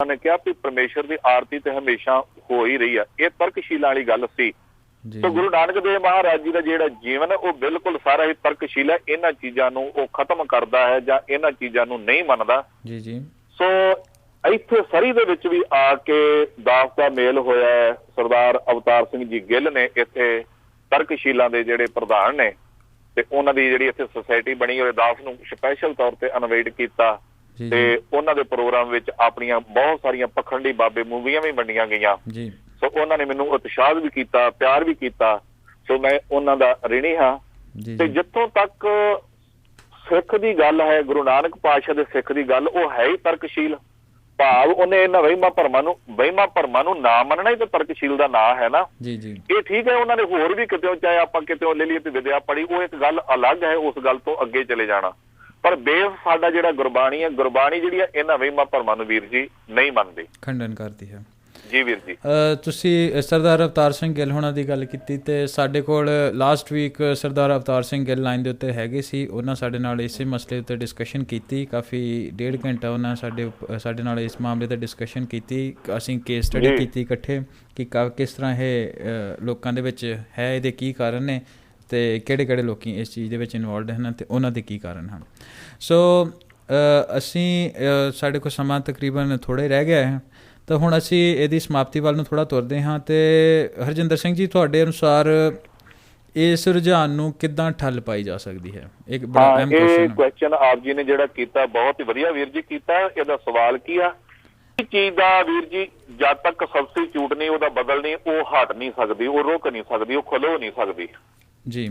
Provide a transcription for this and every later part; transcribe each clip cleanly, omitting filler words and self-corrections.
ਨੇ ਕਿਹਾ ਵੀ ਪਰਮੇਸ਼ਰ ਦੀ ਆਰਤੀ ਤੇ ਹਮੇਸ਼ਾ ਹੋ ਹੀ ਰਹੀ ਆ। ਇਹ ਤਰਕਸ਼ੀਲਾਂ ਵਾਲੀ ਗੱਲ ਸੀ। ਤੇ ਗੁਰੂ ਨਾਨਕ ਦੇਵ ਮਹਾਰਾਜ ਜੀ ਦਾ ਜਿਹੜਾ ਜੀਵਨ ਹੈ ਉਹ ਬਿਲਕੁਲ ਸਾਰਾ ਹੀ ਤਰਕਸ਼ੀਲ ਹੈ। ਇਹਨਾਂ ਚੀਜ਼ਾਂ ਨੂੰ ਉਹ ਖਤਮ ਕਰਦਾ ਹੈ ਜਾਂ ਇਹਨਾਂ ਚੀਜ਼ਾਂ ਨੂੰ ਨਹੀਂ ਮੰਨਦਾ। ਸੋ ਇੱਥੇ ਸਰੀ ਦੇ ਵਿੱਚ ਵੀ ਆ ਕੇ ਦਾਸ ਦਾ ਮੇਲ ਹੋਇਆ ਹੈ। ਸਰਦਾਰ ਅਵਤਾਰ ਸਿੰਘ ਜੀ ਗਿੱਲ ਨੇ ਇੱਥੇ ਤਰਕਸ਼ੀਲਾਂ ਦੇ ਜਿਹੜੇ ਪ੍ਰਧਾਨ ਨੇ ਤੇ ਉਹਨਾਂ ਦੀ ਜਿਹੜੀ ਇੱਥੇ ਸੁਸਾਇਟੀ ਬਣੀ ਹੋਈ, ਦਾਸ ਨੂੰ ਸਪੈਸ਼ਲ ਤੌਰ ਤੇ ਇਨਵਾਈਟ ਕੀਤਾ ਤੇ ਉਹਨਾਂ ਦੇ ਪ੍ਰੋਗਰਾਮ ਵਿੱਚ ਆਪਣੀਆਂ ਬਹੁਤ ਸਾਰੀਆਂ ਪਖੰਡੀ ਬਾਬੇ ਮੂਵੀਆਂ ਵੀ ਵੰਡੀਆਂ ਗਈਆਂ। ਸੋ ਉਹਨਾਂ ਨੇ ਮੈਨੂੰ ਉਤਸ਼ਾਹ ਵੀ ਕੀਤਾ, ਪਿਆਰ ਵੀ ਕੀਤਾ। ਸੋ ਮੈਂ ਉਹਨਾਂ ਦਾ ਰਿਣੀ ਹਾਂ। ਤੇ ਜਿੱਥੋਂ ਤੱਕ ਸਿੱਖ ਦੀ ਗੱਲ ਹੈ, ਗੁਰੂ ਨਾਨਕ ਪਾਤਸ਼ਾਹ ਦੇ ਸਿੱਖ ਦੀ ਗੱਲ, ਉਹ ਹੈ ਹੀ ਤਰਕਸ਼ੀਲ। ਭਾਵ ਉਹਨੇ ਇਹਨਾਂ ਵਹਿਮਾਂ ਭਰਮਾਂ ਨੂੰ ਨਾ ਮੰਨਣਾ ਹੀ ਤਾਂ ਤਰਕਸ਼ੀਲ ਦਾ ਨਾਂ ਹੈ ਨਾ। ਇਹ ਠੀਕ ਹੈ, ਉਹਨਾਂ ਨੇ ਹੋਰ ਵੀ ਕਿਤੇ, ਚਾਹੇ ਆਪਾਂ ਕਿਤੇ ਲੈ ਲਈਏ ਤੇ ਵਿਦਿਆ ਪੜ੍ਹੀ, ਉਹ ਇੱਕ ਗੱਲ ਅਲੱਗ ਹੈ। ਉਸ ਗੱਲ ਤੋਂ ਅੱਗੇ ਚਲੇ ਜਾਣਾ, ਪਰ ਬੇਸ ਸਾਡਾ ਜਿਹੜਾ ਗੁਰਬਾਣੀ ਹੈ, ਗੁਰਬਾਣੀ ਜਿਹੜੀ ਹੈ ਇਹਨਾਂ ਵਹਿਮਾਂ ਭਰਮਾਂ ਨੂੰ ਵੀਰ ਜੀ ਨਹੀਂ ਮੰਨਦੀ, ਖੰਡਨ ਕਰਦੀ ਹੈ। ਜੀ ਵੀਰ ਜੀ, ਤੁਸੀਂ ਸਰਦਾਰ ਅਵਤਾਰ ਸਿੰਘ ਗਿੱਲ ਹੋਣਾ ਦੀ ਗੱਲ ਕੀਤੀ ਤੇ ਸਾਡੇ ਕੋਲ ਲਾਸਟ ਵੀਕ ਸਰਦਾਰ ਅਵਤਾਰ ਸਿੰਘ ਗਿੱਲ ਲਾਈਨ ਦੇ ਉੱਤੇ ਹੈਗੇ ਸੀ। ਉਹਨਾਂ ਸਾਡੇ ਨਾਲ ਇਸੇ ਮਸਲੇ ਉੱਤੇ ਡਿਸਕਸ਼ਨ ਕੀਤੀ। ਕਾਫੀ 1.5 ਘੰਟਾ ਉਹਨਾਂ ਸਾਡੇ ਨਾਲ ਇਸ ਮਾਮਲੇ 'ਤੇ ਡਿਸਕਸ਼ਨ ਕੀਤੀ। ਅਸੀਂ ਕੇਸ ਸਟੱਡੀ ਕੀਤੀ ਇਕੱਠੇ ਕਿ ਕਿਸ ਤਰ੍ਹਾਂ ਇਹ ਲੋਕਾਂ ਦੇ ਵਿੱਚ ਹੈ, ਇਹਦੇ ਕੀ ਕਾਰਨ ਨੇ ਅਤੇ ਕਿਹੜੇ ਲੋਕ ਇਸ ਚੀਜ਼ ਦੇ ਵਿੱਚ ਇਨਵੋਲਵਡ ਹਨ ਅਤੇ ਉਹਨਾਂ ਦੇ ਕੀ ਕਾਰਨ ਹਨ। ਸੋ ਅਸੀਂ ਸਾਡੇ ਕੋਲ ਸਮਾਂ ਤਕਰੀਬਨ ਥੋੜ੍ਹਾ ਹੀ ਰਹਿ ਗਿਆ ਹੈ, ਤਾਂ ਹੁਣ ਅਸੀਂ ਇਹਦੀ ਸਮਾਪਤੀ ਵੱਲ ਨੂੰ ਥੋੜ੍ਹਾ ਤੁਰਦੇ ਹਾਂ। ਅਤੇ ਹਰਜਿੰਦਰ ਸਿੰਘ ਜੀ, ਤੁਹਾਡੇ ਅਨੁਸਾਰ ਇਸ ਰੁਝਾਨ ਨੂੰ ਕਿੱਦਾਂ ਠੱਲ ਪਾਈ ਜਾ ਸਕਦੀ ਹੈ? ਇੱਕ ਬੜਾ ਅਹਿਮ ਕੁਐਸਚਨ ਆਪ ਜੀ ਨੇ ਜਿਹੜਾ ਕੀਤਾ, ਬਹੁਤ ਹੀ ਵਧੀਆ ਵੀਰ ਜੀ ਕੀਤਾ। ਇਹਦਾ ਸਵਾਲ ਕੀ ਆ? ਇਸ ਚੀਜ਼ ਦਾ ਵੀਰ ਜੀ, ਜਦ ਤੱਕ ਸਬਸਟੀਚਿਊਟ ਨਹੀਂ, ਉਹਦਾ ਬਦਲ ਨਹੀਂ, ਉਹ ਹਟ ਨਹੀਂ ਸਕਦੀ, ਉਹ ਰੁਕ ਨਹੀਂ ਸਕਦੀ, ਉਹ ਖਲੋ ਨਹੀਂ ਸਕਦੀ ਜੀ।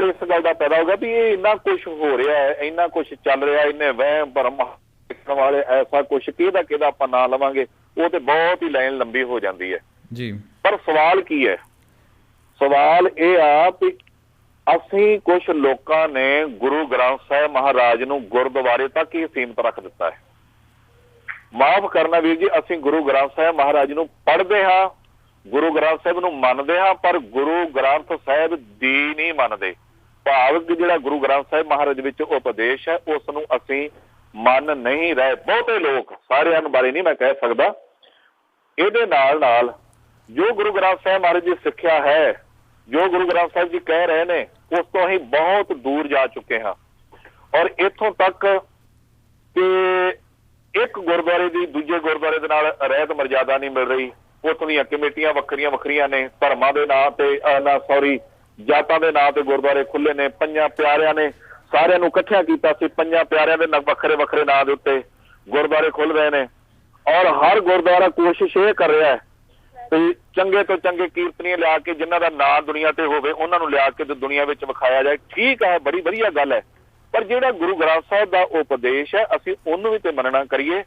ਇਸ ਗੱਲ ਦਾ ਪੈਦਾ ਹੋ ਗਿਆ ਵੀ ਇਹ ਇੰਨਾ ਕੁਛ ਹੋ ਰਿਹਾ ਹੈ, ਇੰਨਾ ਕੁਛ ਚੱਲ ਰਿਹਾ, ਇੰਨੇ ਵਹਿਮ ਭਰਮ ਵਾਲੇ, ਐਸਾ ਕੁਛ ਕਿਹਦਾ ਆਪਾਂ ਨਾਂ ਲਵਾਂਗੇ, ਉਹ ਤੇ ਬਹੁਤ ਹੀ ਲਾਈਨ ਲੰਬੀ ਹੋ ਜਾਂਦੀ ਹੈ ਜੀ। ਪਰ ਸਵਾਲ ਕੀ ਹੈ? ਸਵਾਲ ਇਹ ਆ ਵੀ ਅਸੀਂ ਕੁਛ ਲੋਕਾਂ ਨੇ ਗੁਰੂ ਗ੍ਰੰਥ ਸਾਹਿਬ ਮਹਾਰਾਜ ਨੂੰ ਗੁਰਦੁਆਰੇ ਤੱਕ ਹੀ ਸੀਮਿਤ ਰੱਖ ਦਿੱਤਾ ਹੈ। ਮਾਫ਼ ਕਰਨਾ ਵੀਰ ਜੀ, ਅਸੀਂ ਗੁਰੂ ਗ੍ਰੰਥ ਸਾਹਿਬ ਮਹਾਰਾਜ ਨੂੰ ਪੜ੍ਹਦੇ ਹਾਂ, ਗੁਰੂ ਗ੍ਰੰਥ ਸਾਹਿਬ ਨੂੰ ਮੰਨਦੇ ਹਾਂ, ਪਰ ਗੁਰੂ ਗ੍ਰੰਥ ਸਾਹਿਬ ਦੀ ਨਹੀਂ ਮੰਨਦੇ। ਭਾਵ ਜਿਹੜਾ ਗੁਰੂ ਗ੍ਰੰਥ ਸਾਹਿਬ ਮਹਾਰਾਜ ਵਿੱਚ ਉਪਦੇਸ਼ ਹੈ, ਉਸ ਨੂੰ ਅਸੀਂ ਮੰਨ ਨਹੀਂ ਰਹੇ। ਬਹੁਤੇ ਲੋਕ, ਸਾਰਿਆਂ ਨੂੰ ਬਾਰੇ ਨਹੀਂ ਮੈਂ ਕਹਿ ਸਕਦਾ। ਇਹਦੇ ਨਾਲ ਜੋ ਗੁਰੂ ਗ੍ਰੰਥ ਸਾਹਿਬ ਮਹਾਰਾਜ ਦੀ ਸਿੱਖਿਆ ਹੈ, ਜੋ ਗੁਰੂ ਗ੍ਰੰਥ ਸਾਹਿਬ ਜੀ ਕਹਿ ਰਹੇ ਨੇ, ਉਸ ਤੋਂ ਅਸੀਂ ਬਹੁਤ ਦੂਰ ਜਾ ਚੁੱਕੇ ਹਾਂ। ਔਰ ਇੱਥੋਂ ਤੱਕ ਕਿ ਇੱਕ ਗੁਰਦੁਆਰੇ ਦੀ ਦੂਜੇ ਗੁਰਦੁਆਰੇ ਦੇ ਨਾਲ ਰਹਿਤ ਮਰਜ਼ਾਦਾ ਨਹੀਂ ਮਿਲ ਰਹੀ। ਉੱਥੋਂ ਦੀਆਂ ਕਮੇਟੀਆਂ ਵੱਖਰੀਆਂ ਨੇ, ਧਰਮਾਂ ਦੇ ਨਾਂ ਤੇ ਜਾਤਾਂ ਦੇ ਨਾਂ ਤੇ ਗੁਰਦੁਆਰੇ ਖੁੱਲ੍ਹੇ ਨੇ। ਪੰਜਾਂ ਪਿਆਰਿਆਂ ਨੇ ਸਾਰਿਆਂ ਨੂੰ ਇਕੱਠਿਆਂ ਕੀਤਾ ਸੀ, ਪੰਜਾਂ ਪਿਆਰਿਆਂ ਦੇ ਵੱਖਰੇ ਨਾਂ ਦੇ ਉੱਤੇ ਗੁਰਦੁਆਰੇ ਖੁੱਲ੍ਹ ਰਹੇ ਨੇ। ਔਰ ਹਰ ਗੁਰਦੁਆਰਾ ਕੋਸ਼ਿਸ਼ ਇਹ ਕਰ ਰਿਹਾ ਹੈ ਵੀ ਚੰਗੇ ਤੋਂ ਚੰਗੇ ਕੀਰਤਨੀਏ ਲਿਆ ਕੇ, ਜਿਨ੍ਹਾਂ ਦਾ ਨਾਂ ਦੁਨੀਆ ਤੇ ਹੋਵੇ, ਉਹਨਾਂ ਨੂੰ ਲਿਆ ਕੇ ਤੇ ਦੁਨੀਆ ਵਿੱਚ ਵਿਖਾਇਆ ਜਾਏ। ਠੀਕ ਹੈ, ਬੜੀ ਵਧੀਆ ਗੱਲ ਹੈ, ਪਰ ਜਿਹੜਾ ਗੁਰੂ ਗ੍ਰੰਥ ਸਾਹਿਬ ਦਾ ਉਪਦੇਸ਼ ਹੈ, ਅਸੀਂ ਉਹਨੂੰ ਵੀ ਤੇ ਮੰਨਣਾ ਕਰੀਏ।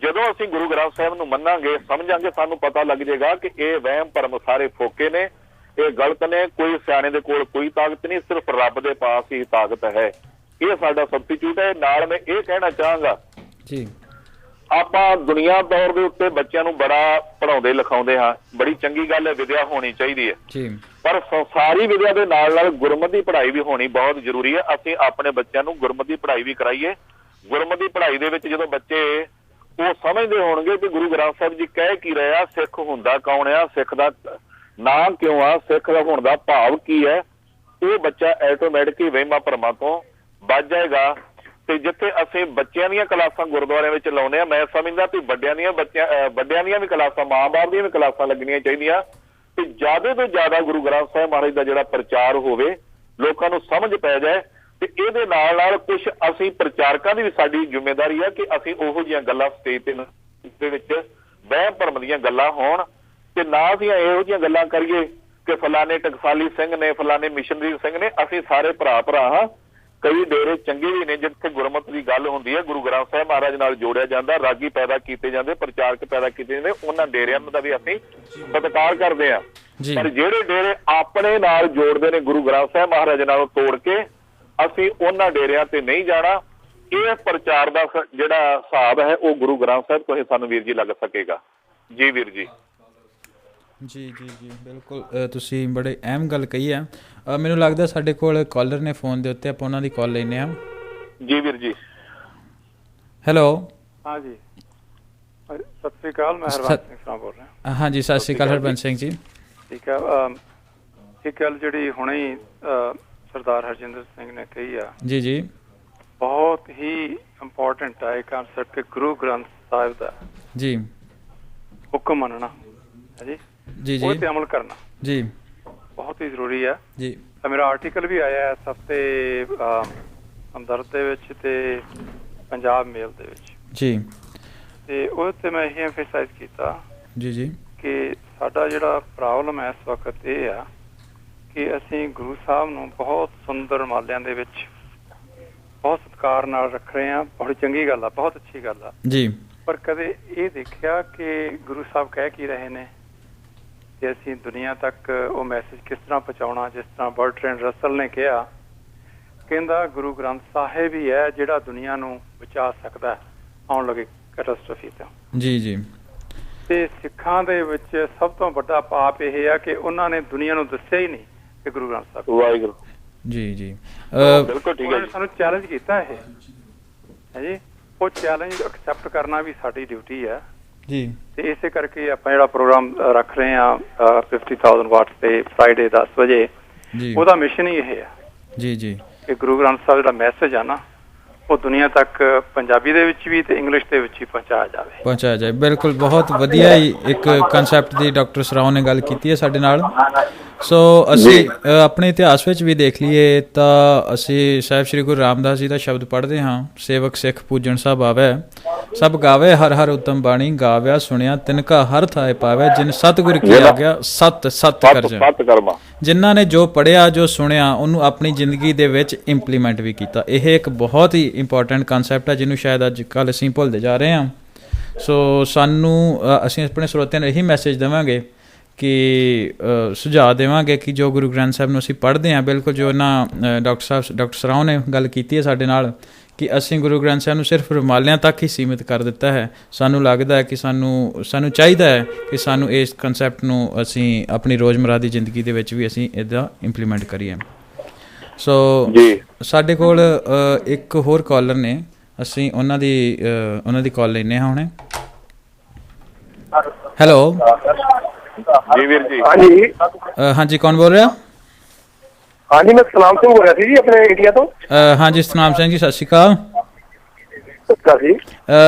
ਜਦੋਂ ਅਸੀਂ ਗੁਰੂ ਗ੍ਰੰਥ ਸਾਹਿਬ ਨੂੰ ਮੰਨਾਂਗੇ, ਸਮਝਾਂਗੇ, ਸਾਨੂੰ ਪਤਾ ਲੱਗ ਜਾਏਗਾ ਕਿ ਇਹ ਵਹਿਮ ਭਰਮ ਸਾਰੇ ਫੋਕੇ ਨੇ, ਇਹ ਗਲਤ ਨੇ। ਕੋਈ ਸਿਆਣੇ ਦੇ ਕੋਲ ਕੋਈ ਤਾਕਤ ਨਹੀਂ, ਸਿਰਫ ਰੱਬ ਦੇ ਪਾਸ ਹੀ ਤਾਕਤ ਹੈ। ਇਹ ਸਾਡਾ ਸਬਸਟੀਚਿਊਟ ਹੈ। ਨਾਲ ਮੈਂ ਇਹ ਕਹਿਣਾ ਚਾਹਾਂਗਾ ਜੀ, ਆਪਾਂ ਦੁਨੀਆ ਤੌਰ ਦੇ ਉੱਤੇ ਬੱਚਿਆਂ ਨੂੰ ਬੜਾ ਪੜ੍ਹਾਉਂਦੇ ਲਿਖਾਉਂਦੇ ਹਾਂ, ਬੜੀ ਚੰਗੀ ਗੱਲ ਹੈ, ਵਿਦਿਆ ਹੋਣੀ ਚਾਹੀਦੀ ਹੈ, ਪਰ ਸੰਸਾਰੀ ਵਿਦਿਆ ਦੇ ਨਾਲ ਗੁਰਮਤਿ ਦੀ ਪੜ੍ਹਾਈ ਵੀ ਹੋਣੀ ਬਹੁਤ ਜ਼ਰੂਰੀ ਹੈ। ਅਸੀਂ ਆਪਣੇ ਬੱਚਿਆਂ ਨੂੰ ਗੁਰਮਤਿ ਦੀ ਪੜ੍ਹਾਈ ਵੀ ਕਰਾਈਏ। ਗੁਰਮਤਿ ਦੀ ਪੜ੍ਹਾਈ ਦੇ ਵਿੱਚ ਜਦੋਂ ਬੱਚੇ ਉਹ ਸਮਝਦੇ ਹੋਣਗੇ ਵੀ ਗੁਰੂ ਗ੍ਰੰਥ ਸਾਹਿਬ ਜੀ ਕਹਿ ਕੀ ਰਿਹਾ, ਸਿੱਖ ਹੁੰਦਾ ਕੌਣ ਆ, ਸਿੱਖ ਦਾ ਨਾਂ ਕਿਉਂ ਆ, ਸਿੱਖ ਦਾ ਹੋਣ ਦਾ ਭਾਵ ਕੀ ਹੈ, ਉਹ ਬੱਚਾ ਆਟੋਮੈਟਿਕਲੀ ਵਹਿਮਾਂ ਭਰਮਾਂ ਤੋਂ ਬਚ ਜਾਏਗਾ। ਤੇ ਜਿੱਥੇ ਅਸੀਂ ਬੱਚਿਆਂ ਦੀਆਂ ਕਲਾਸਾਂ ਗੁਰਦੁਆਰਿਆਂ ਵਿੱਚ ਲਾਉਂਦੇ ਹਾਂ, ਮੈਂ ਸਮਝਦਾ ਵੀ ਵੱਡਿਆਂ ਦੀਆਂ ਵੀ ਕਲਾਸਾਂ, ਮਾਂ ਬਾਪ ਦੀਆਂ ਵੀ ਕਲਾਸਾਂ ਲੱਗਣੀਆਂ ਚਾਹੀਦੀਆਂ ਤੇ ਜ਼ਿਆਦਾ ਤੋਂ ਜ਼ਿਆਦਾ ਗੁਰੂ ਗ੍ਰੰਥ ਸਾਹਿਬ ਮਹਾਰਾਜ ਦਾ ਜਿਹੜਾ ਪ੍ਰਚਾਰ ਹੋਵੇ, ਲੋਕਾਂ ਨੂੰ ਸਮਝ ਪੈ ਜਾਏ। ਤੇ ਇਹਦੇ ਨਾਲ ਕੁਛ ਅਸੀਂ ਪ੍ਰਚਾਰਕਾਂ ਦੀ ਵੀ ਸਾਡੀ ਜ਼ਿੰਮੇਵਾਰੀ ਹੈ ਕਿ ਅਸੀਂ ਉਹੋ ਜਿਹੀਆਂ ਗੱਲਾਂ ਸਟੇਜ ਦੇ ਵਿੱਚ ਵਹਿਮ ਭਰਮ ਦੀਆਂ ਗੱਲਾਂ ਹੋਣ ਤੇ ਨਾ ਅਸੀਂ ਇਹੋ ਜਿਹੀਆਂ ਗੱਲਾਂ ਕਰੀਏ ਕਿ ਫਲਾਣੇ ਟਕਸਾਲੀ ਸਿੰਘ ਨੇ, ਫਲਾਣੇ ਮਿਸ਼ਨਰੀ ਸਿੰਘ ਨੇ। ਅਸੀਂ ਸਾਰੇ ਭਰਾ ਹਾਂ। ਕਈ ਡੇਰੇ ਚੰਗੇ ਵੀ ਨੇ ਜਿੱਥੇ ਗੁਰਮਤਿ ਦੀ ਗੱਲ ਹੁੰਦੀ ਹੈ, ਗੁਰੂ ਗ੍ਰੰਥ ਸਾਹਿਬ ਮਹਾਰਾਜ ਨਾਲ ਜੋੜਿਆ ਜਾਂਦਾ, ਰਾਗੀ ਪੈਦਾ ਕੀਤੇ ਜਾਂਦੇ, ਪ੍ਰਚਾਰਕ ਪੈਦਾ ਕੀਤੇ ਜਾਂਦੇ, ਉਹਨਾਂ ਡੇਰਿਆਂ ਦਾ ਵੀ ਅਸੀਂ ਸਤਿਕਾਰ ਕਰਦੇ ਹਾਂ। ਪਰ ਜਿਹੜੇ ਡੇਰੇ ਆਪਣੇ ਨਾਲ ਜੋੜਦੇ ਨੇ ਗੁਰੂ ਗ੍ਰੰਥ ਸਾਹਿਬ ਮਹਾਰਾਜ ਨਾਲ ਤੋੜ ਕੇ, ਅਸੀਂ ਉਹਨਾਂ ਡੇਰਿਆਂ ਤੇ ਨਹੀਂ ਜਾਣਾ। ਇਹ ਪ੍ਰਚਾਰ ਦਾ ਜਿਹੜਾ ਹਿਸਾਬ ਹੈ ਉਹ ਗੁਰੂ ਗ੍ਰੰਥ ਸਾਹਿਬ ਤੋਂ ਹੀ ਸਾਨੂੰ ਵੀਰ ਜੀ ਲੱਗ ਸਕੇਗਾ। ਜੀ ਵੀਰ ਜੀ, ਜੀ ਬਿਲਕੁਲ, ਤੁਸੀਂ ਬੜੇ ਅਹਿਮ ਗੱਲ ਕਹੀ ਹੈ। ਮੈਨੂੰ ਲੱਗਦਾ ਸਾਡੇ ਕੋਲ ਕਾਲਰ ਨੇ ਫੋਨ ਦੇ ਉੱਤੇ, ਆਪਾਂ ਉਹਨਾਂ ਦੀ ਕਾਲ ਲੈਂਦੇ ਹਾਂ। ਜੀ ਵੀਰ ਜੀ, ਹੈਲੋ। ਹਾਂ ਜੀ, ਸਤਿ ਸ੍ਰੀ ਅਕਾਲ, ਮੈਂ ਹਰਬੰਸ ਸਿੰਘ ਸਰਾਂ ਬੋਲ ਰਿਹਾ। ਹਾਂਜੀ, ਸਤਿ ਸ੍ਰੀ ਅਕਾਲ ਹਰਬੰਸ ਸਿੰਘ ਜੀ। ਠੀਕ ਹੈ, ਇੱਕ ਗੱਲ ਜਿਹੜੀ ਹੁਣੇ ਹੀ ਸਰਦਾਰ ਹਰਜਿੰਦਰ ਸਿੰਘ ਨੇ ਕਹੀ ਆ ਜੀ ਜੀ, ਬਹੁਤ ਹੀ ਇੰਪੋਰਟੈਂਟ ਹੈ ਇਹ ਕਾਨਸੈਪਟ ਕਿ ਗੁਰੂ ਗ੍ਰੰਥ ਸਾਹਿਬ ਦਾ ਜੀ ਹੁਕਮ ਮੰਨਣਾ ਹੈ ਜੀ ਜੀ ਉਹ ਜੀ ਤੇ ਅਮਲ ਕਰਨਾ ਜੀ ਬਹੁਤ ਹੀ ਜ਼ਰੂਰੀ ਹੈ ਜੀ। ਮੇਰਾ ਆਰਟੀਕਲ ਵੀ ਆਇਆ ਇਸ ਹਫ਼ਤੇ ਹਮਦਰਦ ਦੇ ਵਿੱਚ ਤੇ ਪੰਜਾਬ ਮੇਲ ਦੇ ਵਿੱਚ ਜੀ, ਤੇ ਉਹ ਤੇ ਮੈਂ ਇਹ ਐਮਫੇਸਾਈਜ਼ ਕੀਤਾ ਜੀ ਜੀ, ਕਿ ਸਾਡਾ ਜਿਹੜਾ ਪ੍ਰੋਬਲਮ ਹੈ ਇਸ ਵਕਤ ਇਹ ਆ ਕਿ ਅਸੀਂ ਗੁਰੂ ਸਾਹਿਬ ਨੂੰ ਬਹੁਤ ਸੁੰਦਰ ਮਾਲਿਆਂ ਦੇ ਵਿੱਚ ਬਹੁਤ ਸਤਿਕਾਰ ਨਾਲ ਰੱਖ ਰਹੇ ਹਾਂ। ਬੜੀ ਚੰਗੀ ਗੱਲ ਆ, ਬਹੁਤ ਅੱਛੀ ਗੱਲ ਆ ਜੀ। ਪਰ ਕਦੇ ਇਹ ਦੇਖਿਆ ਕਿ ਗੁਰੂ ਸਾਹਿਬ ਕਹਿ ਕੀ ਰਹੇ ਨੇ ਕਿ ਅਸੀਂ ਦੁਨੀਆ ਤੱਕ ਉਹ ਮੈਸੇਜ ਕਿਸ ਤਰ੍ਹਾਂ ਪਹੁੰਚਾਉਣਾ। ਜਿਸ ਤਰ੍ਹਾਂ ਬਰਟਰੈਂਡ ਰਸਲ ਨੇ ਕਿਹਾ, ਕਹਿੰਦਾ ਗੁਰੂ ਗ੍ਰੰਥ ਸਾਹਿਬ ਹੀ ਹੈ ਜਿਹੜਾ ਦੁਨੀਆ ਨੂੰ ਬਚਾ ਸਕਦਾ ਆਉਣ ਲੱਗੇ ਕੈਟਾਸਟ੍ਰੋਫੀ ਤੋਂ। ਜੀ ਜੀ। ਤੇ ਸਿੱਖਾਂ ਦੇ ਵਿੱਚ ਸਭ ਤੋਂ ਵੱਡਾ ਪਾਪ ਇਹ ਆ ਕਿ ਉਹਨਾਂ ਨੇ ਦੁਨੀਆ ਨੂੰ ਦੱਸਿਆ ਹੀ ਨਹੀਂ ਕਿ ਗੁਰੂ ਗ੍ਰੰਥ ਸਾਹਿਬ। ਵਾਹਿਗੁਰੂ ਜੀ ਜੀ, ਬਿਲਕੁਲ ਠੀਕ ਹੈ। ਸਾਨੂੰ ਚੈਲੰਜ ਕੀਤਾ ਇਹ ਹੈ ਜੀ, ਉਹ ਚੈਲੰਜ ਐਕਸੈਪਟ ਕਰਨਾ ਵੀ ਸਾਡੀ ਡਿਊਟੀ ਹੈ ਜੀ। ਤੇ ਇਸੇ ਕਰਕੇ ਆਪਾਂ ਜਿਹੜਾ ਪ੍ਰੋਗਰਾਮ ਰੱਖ ਰਹੇ ਹਾਂ 50,000 ਵਾਟ ਤੇ ਫਰਾਈਡੇ 10 ਵਜੇ, ਉਹਦਾ ਮਿਸ਼ਨ ਹੀ ਇਹ ਹੈ ਜੀ ਜੀ, ਕਿ ਗੁਰੂ ਗ੍ਰੰਥ ਸਾਹਿਬ ਜਿਹੜਾ ਮੈਸੇਜ ਆ ਨਾ ਉਹ ਦੁਨੀਆ ਤੱਕ ਪੰਜਾਬੀ ਦੇ ਵਿੱਚ ਵੀ ਤੇ ਇੰਗਲਿਸ਼ ਦੇ ਵਿੱਚ ਹੀ ਪਹੁੰਚਾਇਆ ਜਾਵੇ। ਬਿਲਕੁਲ, ਬਹੁਤ ਵਧੀਆ ਹੀ ਇੱਕ ਕਨਸੈਪਟ ਦੀ ਡਾਕਟਰ ਸਰਾਓ ਨੇ ਗੱਲ ਕੀਤੀ ਹੈ ਸਾਡੇ ਨਾਲ। ਸੋ ਅਸੀਂ ਆਪਣੇ ਇਤਿਹਾਸ ਵਿੱਚ ਵੀ ਦੇਖ ਲਈਏ ਤਾਂ ਅਸੀਂ ਸਾਹਿਬ ਸ਼੍ਰੀ ਗੁਰੂ ਰਾਮਦਾਸ ਜੀ ਦਾ ਸ਼ਬਦ ਪੜ੍ਹਦੇ ਹਾਂ, ਸੇਵਕ ਸਿੱਖ ਪੂਜਣ ਸਭ ਆਵੈ, ਸਭ ਗਾਵੇ ਹਰ ਹਰ ਉਤਮ ਬਾਣੀ, ਗਾਵਿਆ ਸੁਣਿਆ ਤਿਨਕਾ ਹਰ ਥਾਏ ਪਾਵੈ, ਜਿਨ ਸਤਿਗੁਰ ਕੀ ਆਗਿਆ ਸਤ ਸਤ ਕਰਜਾ। ਜਿਨ੍ਹਾਂ ਨੇ ਜੋ ਪੜ੍ਹਿਆ ਜੋ ਸੁਣਿਆ ਉਹਨੂੰ ਆਪਣੀ ਜ਼ਿੰਦਗੀ ਦੇ ਵਿੱਚ ਇੰਪਲੀਮੈਂਟ ਵੀ ਕੀਤਾ। ਇਹ ਇੱਕ ਬਹੁਤ ਹੀ ਇੰਪੋਰਟੈਂਟ ਕਨਸੈਪਟ ਹੈ ਜਿਹਨੂੰ ਸ਼ਾਇਦ ਅੱਜ ਕੱਲ੍ਹ ਅਸੀਂ ਭੁੱਲਦੇ ਜਾ ਰਹੇ ਹਾਂ। ਸੋ ਸਾਨੂੰ ਅਸੀਂ ਆਪਣੇ ਸਰੋਤਿਆਂ ਨੂੰ ਇਹੀ ਮੈਸੇਜ ਦੇਵਾਂਗੇ ਕਿ ਸੁਝਾਅ ਦੇਵਾਂਗੇ ਕਿ ਜੋ ਗੁਰੂ ਗ੍ਰੰਥ ਸਾਹਿਬ ਨੂੰ ਅਸੀਂ ਪੜ੍ਹਦੇ ਹਾਂ, ਬਿਲਕੁਲ ਜੋ ਇਹਨਾਂ ਡਾਕਟਰ ਸਰਾਓ ਨੇ ਗੱਲ ਕੀਤੀ ਹੈ ਸਾਡੇ ਨਾਲ ਕਿ ਅਸੀਂ ਗੁਰੂ ਗ੍ਰੰਥ ਸਾਹਿਬ ਨੂੰ ਸਿਰਫ ਰੁਮਾਲਿਆਂ ਤੱਕ ਹੀ ਸੀਮਿਤ ਕਰ ਦਿੱਤਾ ਹੈ। ਸਾਨੂੰ ਲੱਗਦਾ ਹੈ ਕਿ ਸਾਨੂੰ ਚਾਹੀਦਾ ਹੈ ਕਿ ਸਾਨੂੰ ਇਸ ਕਨਸੈਪਟ ਨੂੰ ਅਸੀਂ ਆਪਣੀ ਰੋਜ਼ਮर्रा ਦੀ ਜ਼ਿੰਦਗੀ ਦੇ ਵਿੱਚ ਵੀ ਅਸੀਂ ਇਹਦਾ ਇੰਪਲੀਮੈਂਟ ਕਰੀਏ। ਸੋ ਸਾਡੇ ਕੋਲ ਇੱਕ ਹੋਰ ਕਾਲਰ ਨੇ, ਅਸੀਂ ਉਹਨਾਂ ਦੀ ਕਾਲ ਲੈਂਦੇ ਹਾਂ ਹੁਣੇ। ਹੈਲੋ ਜੀ ਵੀਰ ਜੀ। ਹਾਂਜੀ ਹਾਂਜੀ, ਕੌਣ ਬੋਲ ਰਿਹਾ? ਹਾਂਜੀ, ਮੈਂ ਸਤਨਾਮ ਸਿੰਘ ਬੋਲ ਰਿਹਾ ਸੀ ਜੀ, ਆਪਣੇ ਇੰਡੀਆ ਤੋਂ। ਹਾਂਜੀ ਸਤਨਾਮ ਸਿੰਘ ਜੀ, ਸਤਿ ਸ਼੍ਰੀ ਅਕਾਲ।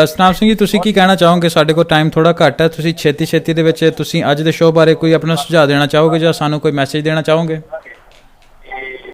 ਸਤਨਾਮ ਸਿੰਘ ਜੀ, ਤੁਸੀਂ ਕੀ ਕਹਿਣਾ ਚਾਹੋਗੇ? ਸਾਡੇ ਕੋਲ ਟਾਈਮ ਥੋੜਾ ਘੱਟ ਹੈ, ਤੁਸੀਂ ਛੇਤੀ ਦੇ ਵਿੱਚ ਤੁਸੀਂ ਅੱਜ ਦੇ ਸ਼ੋਅ ਬਾਰੇ ਕੋਈ ਆਪਣਾ ਸੁਝਾਅ ਦੇਣਾ ਚਾਹੋਗੇ ਜਾਂ ਸਾਨੂੰ ਕੋਈ ਮੈਸੇਜ ਦੇਣਾ ਚਾਹੋਗੇ?